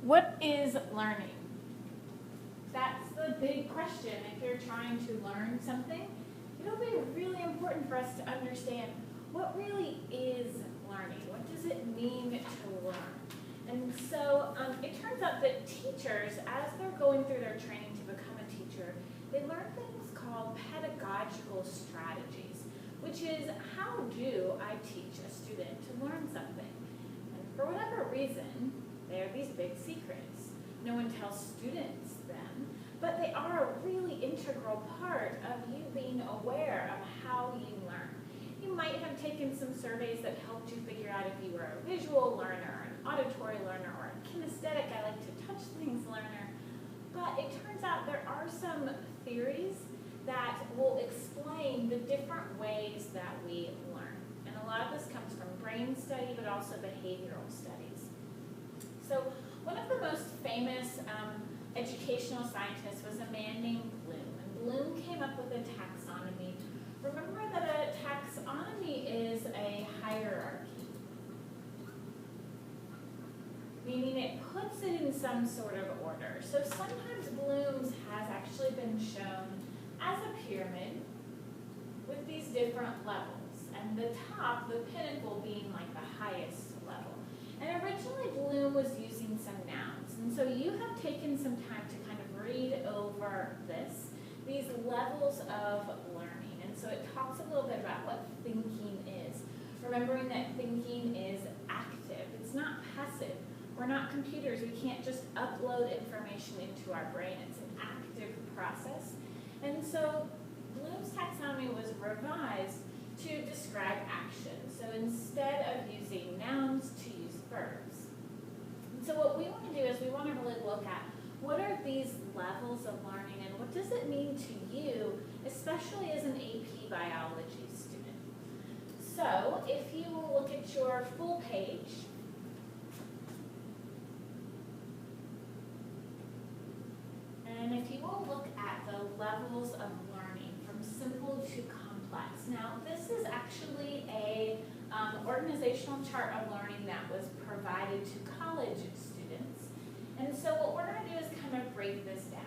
What is learning? That's the big question. If you're trying to learn something, it'll be really important for us to understand what really is learning. What does it mean to learn? And so it turns out that teachers, as they're going through their training to become a teacher, they learn things called pedagogical strategies, which is how do I teach a student to learn something? And for whatever reason, they are these big secrets. No one tells students them, but they are a really integral part of you being aware of how you learn. You might have taken some surveys that helped you figure out if you were a visual learner, an auditory learner, or a kinesthetic, I like to touch things learner. But it turns out there are some theories that will explain the different ways that we learn. And a lot of this comes from brain study, but also behavioral studies. So one of the most famous educational scientists was a man named Bloom. And Bloom came up with a taxonomy. Remember that a taxonomy is a hierarchy, meaning it puts it in some sort of order. So sometimes Bloom's has actually been shown as a pyramid with these different levels. And the top, the pinnacle, being like the highest level. And originally Bloom was using some nouns. And so you have taken some time to kind of read over these levels of learning. And so it talks a little bit about what thinking is. Remembering that thinking is active. It's not passive. We're not computers. We can't just upload information into our brain. It's an active process. And so Bloom's taxonomy was revised to describe action. So instead of using nouns, to use verbs. And so what we want to do is we want to really look at what are these levels of learning and what does it mean to you, especially as an AP biology student. So if you will look at your full page, and if you will look at the levels of learning from simple to complex. Now, this is actually a organizational chart of learning that was provided to college students. And so what we're going to do is kind of break this down.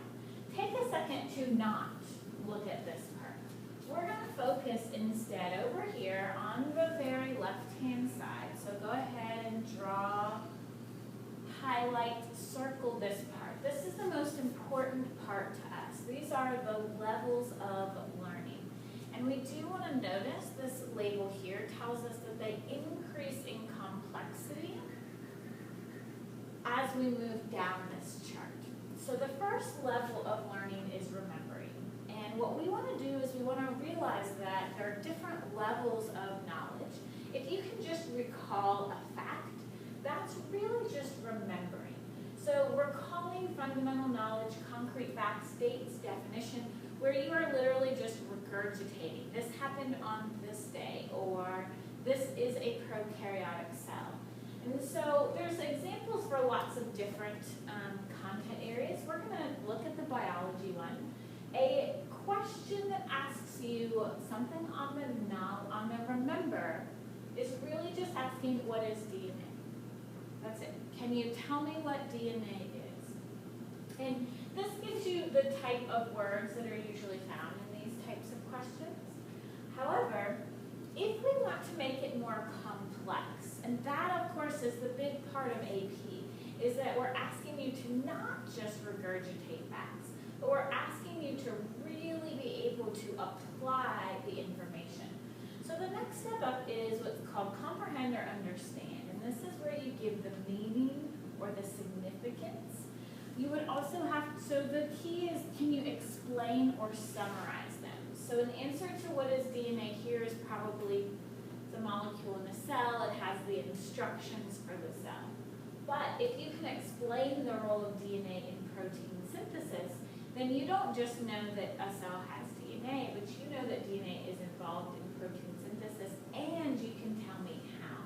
Take a second to not look at this part. We're going to focus instead over here on the very left-hand side. So go ahead and draw, highlight, circle this part. This is the most important part to us. These are the levels of learning. And we do want to notice this label here tells us that they increase in complexity as we move down this chart. So the first level of learning is remembering. And what we want to do is we want to realize that there are different levels of knowledge. If you can just recall a fact, that's really just remembering. So recalling fundamental knowledge, concrete facts, dates, definition, where you are literally just regurgitating. This happened on this day, or this is a prokaryotic cell. And so there's examples for lots of different content areas. We're going to look at the biology one. A question that asks you something on the remember is really just asking what is DNA. That's it. Can you tell me what DNA is? And this gives you the type of words that are usually found in these types of questions. However, if we want to make it more complex, and that of course is the big part of AP, is that we're asking you to not just regurgitate facts, but we're asking you to really be able to apply the information. So the next step up is what's called comprehend or understand, and this is where you give the meaning or the significance. You would also have, so the key is, can you explain or summarize them? So an answer to what is DNA here is probably the molecule in the cell. It has the instructions for the cell. But if you can explain the role of DNA in protein synthesis, then you don't just know that a cell has DNA, but you know that DNA is involved in protein synthesis, and you can tell me how.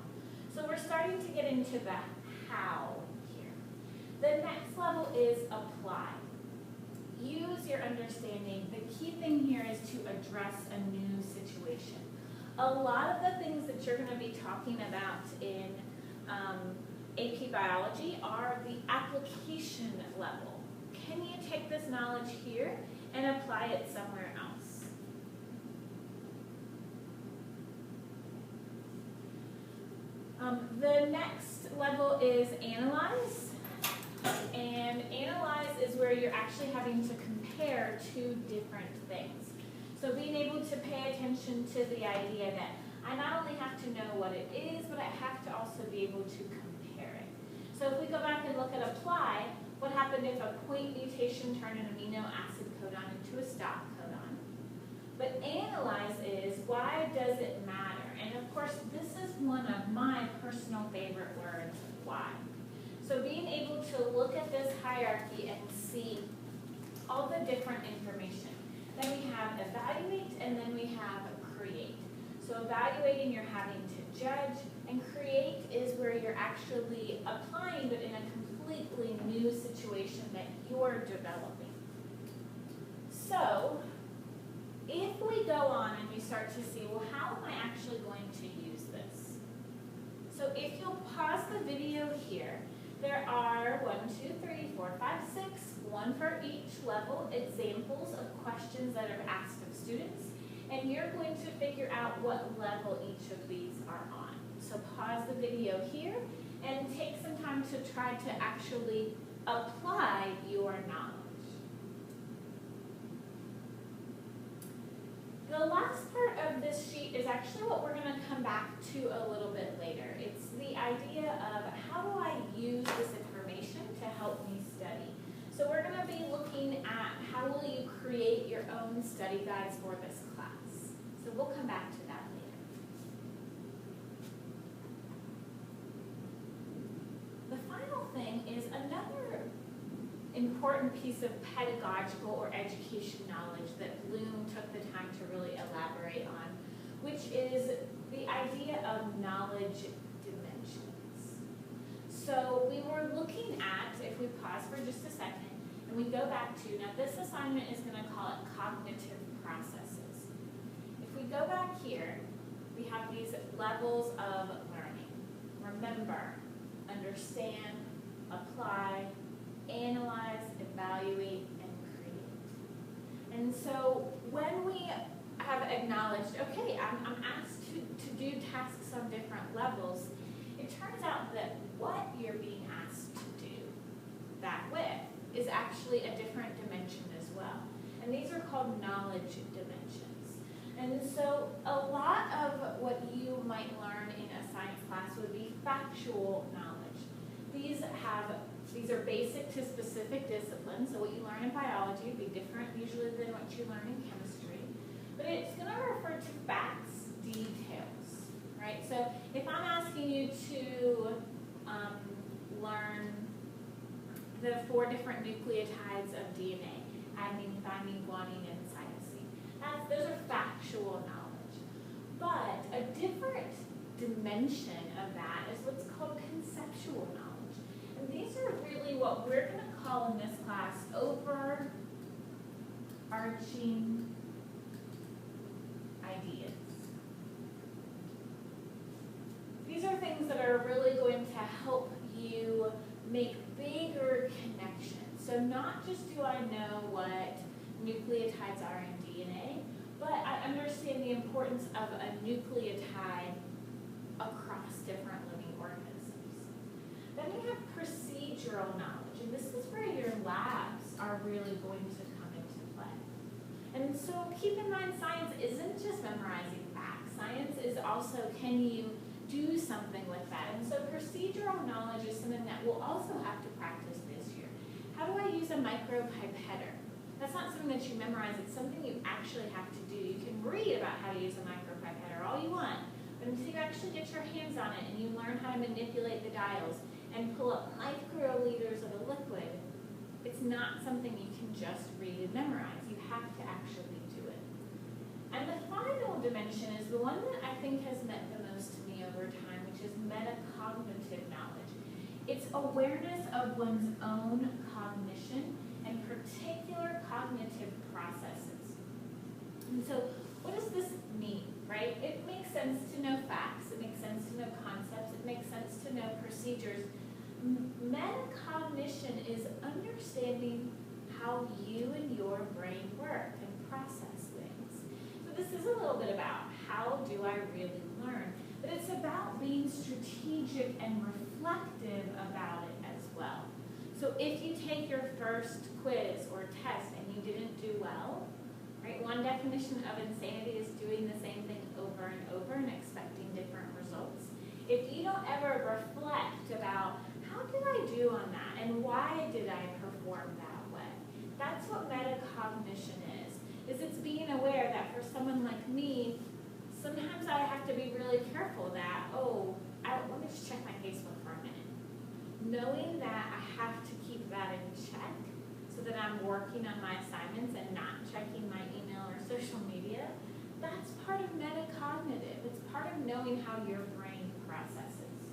So we're starting to get into the how here. The next level is apply. Use your understanding. The key thing here is to address a new situation. A lot of the things that you're going to be talking about in AP Biology are the application level. Can you take this knowledge here and apply it somewhere else? The next level is analyze. And analyze is where you're actually having to compare two different things. So being able to pay attention to the idea that I not only have to know what it is, but I have to also be able to compare it. So if we go back and look at apply, what happened if a point mutation turned an amino acid codon into a stop codon? But analyze is, why does it matter? And of course, this is one of my personal favorite words, why. So being able to look at this hierarchy and see all the different information. Then we have evaluate, and then we have create. So evaluating, you're having to judge, and create is where you're actually applying, but in a completely new situation that you're developing. So if we go on and we start to see, well, how am I actually going to use this? So if you'll pause the video here, there are 1, 2, 3, 4, 5, 6, one for each level, examples of questions that are asked of students, and you're going to figure out what level each of these are on. So pause the video here and take some time to try to actually apply your knowledge. The last part of this sheet is actually what we're going to come back to a little bit later. It's the idea of how do I use this information to help me study. So we're going to be looking at how will you create your own study guides for this class. So we'll come back to that later. The final thing is another important piece of pedagogical or education knowledge that Bloom took the time to really elaborate on, which is the idea of knowledge dimensions. So we were looking at, if we pause for just a second, and we go back to, now this assignment is going to call it cognitive processes. If we go back here, we have these levels of learning. Remember, understand, apply, analyze, evaluate, and create. And so when we have acknowledged, okay, I'm asked to do tasks on different levels, it turns out that what you're being asked to do that with is actually a different dimension as well. And these are called knowledge dimensions. And so a lot of what you might learn in a science class would be factual knowledge. These are basic to specific disciplines, so what you learn in biology would be different usually than what you learn in chemistry. But it's going to refer to facts, details, right? So if I'm asking you to learn the 4 different nucleotides of DNA, adenine, thymine, guanine, and cytosine, those are factual knowledge. But a different dimension of that is what's called conceptual knowledge. And these are really what we're going to call in this class overarching ideas. These are things that are really going to help you make bigger connections. So not just do I know what nucleotides are in DNA, but I understand the importance of a nucleotide across different living organisms. Then we have procedural knowledge, and this is where your labs are really going to come into play. And so keep in mind, science isn't just memorizing facts. Science is also, can you do something with that? And so procedural knowledge is something that we'll also have to practice this year. How do I use a micropipetter? That's not something that you memorize, it's something you actually have to do. You can read about how to use a micropipetter all you want, but until you actually get your hands on it and you learn how to manipulate the dials and pull up microliters of a liquid, it's not something you can just read and memorize. You have to actually do it. And the final dimension is the one that I think has meant the most to me over time, which is metacognitive knowledge. It's awareness of one's own cognition and particular cognitive processes. And so what does this mean, right? It makes sense to know facts, it makes sense to know concepts, it makes sense to know procedures, Metacognition is understanding how you and your brain work and process things. So this is a little bit about how do I really learn, but it's about being strategic and reflective about it as well. So if you take your first quiz or test and you didn't do well, right, one definition of insanity is doing the same thing over and over and expecting different results. If you don't ever reflect about how did I do on that and why did I perform that way, that's what metacognition is it's being aware that for someone like me, sometimes I have to be really careful that, let me just check my Facebook for a minute. Knowing that I have to keep that in check so that I'm working on my assignments and not checking my email or social media, that's part of metacognitive. It's part of knowing how your brain processes.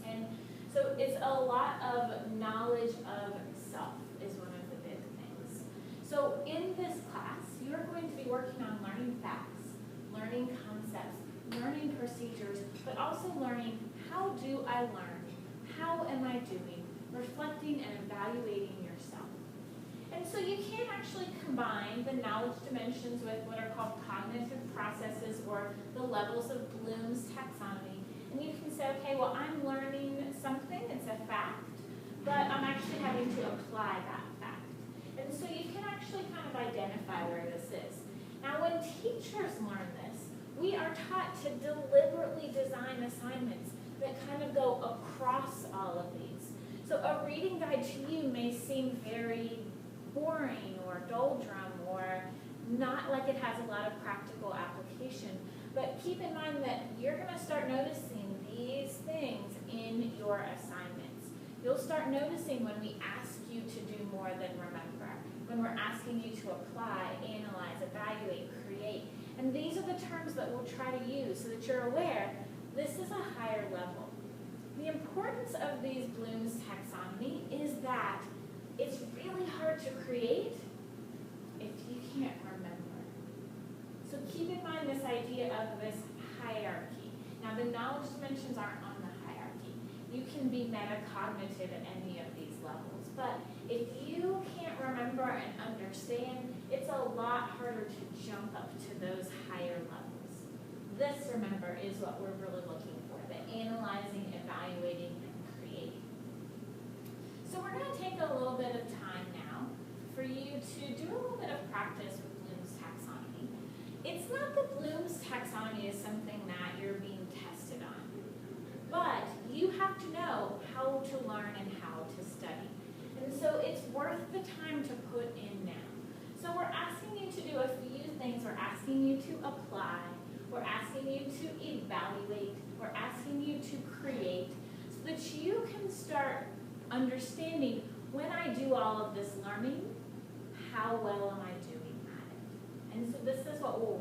And so it's a lot of knowledge of self is one of the big things. So in this class, you're going to be working on learning facts, learning concepts, learning procedures, but also learning how do I learn? How am I doing? Reflecting and evaluating yourself. And so you can actually combine the knowledge dimensions with what are called cognitive processes or the levels of Bloom's taxonomy. And you can say, okay, well, I'm learning something, it's a fact, but I'm actually having to apply that fact. And so you can actually kind of identify where this is. Now, when teachers learn this, we are taught to deliberately design assignments that kind of go across all of these. So a reading guide to you may seem very boring or doldrum or not like it has a lot of practical application. But keep in mind that you're going to start noticing these things in your assignments. You'll start noticing when we ask you to do more than remember, when we're asking you to apply, analyze, evaluate, create. And these are the terms that we'll try to use so that you're aware this is a higher level. The importance of these Bloom's taxonomy is that it's really hard to create if you can't remember. So keep in mind this idea of this hierarchy. Now the knowledge dimensions aren't on the hierarchy. You can be metacognitive at any of these levels. But if you can't remember and understand, it's a lot harder to jump up to those higher levels. This, remember, is what we're really looking for, the analyzing, evaluating, and creating. So we're going to take a little bit of time now for you to do a little bit of practice with Bloom's taxonomy. It's not that Bloom's taxonomy is something that you're being tested on, but you have to know how to learn and how to study. And so it's worth the time to put in now. So we're asking you to do a few things. We're asking you to apply. We're asking you to evaluate. We're asking you to create so that you can start understanding when I do all of this learning, how well am I doing at it? And so this is what we'll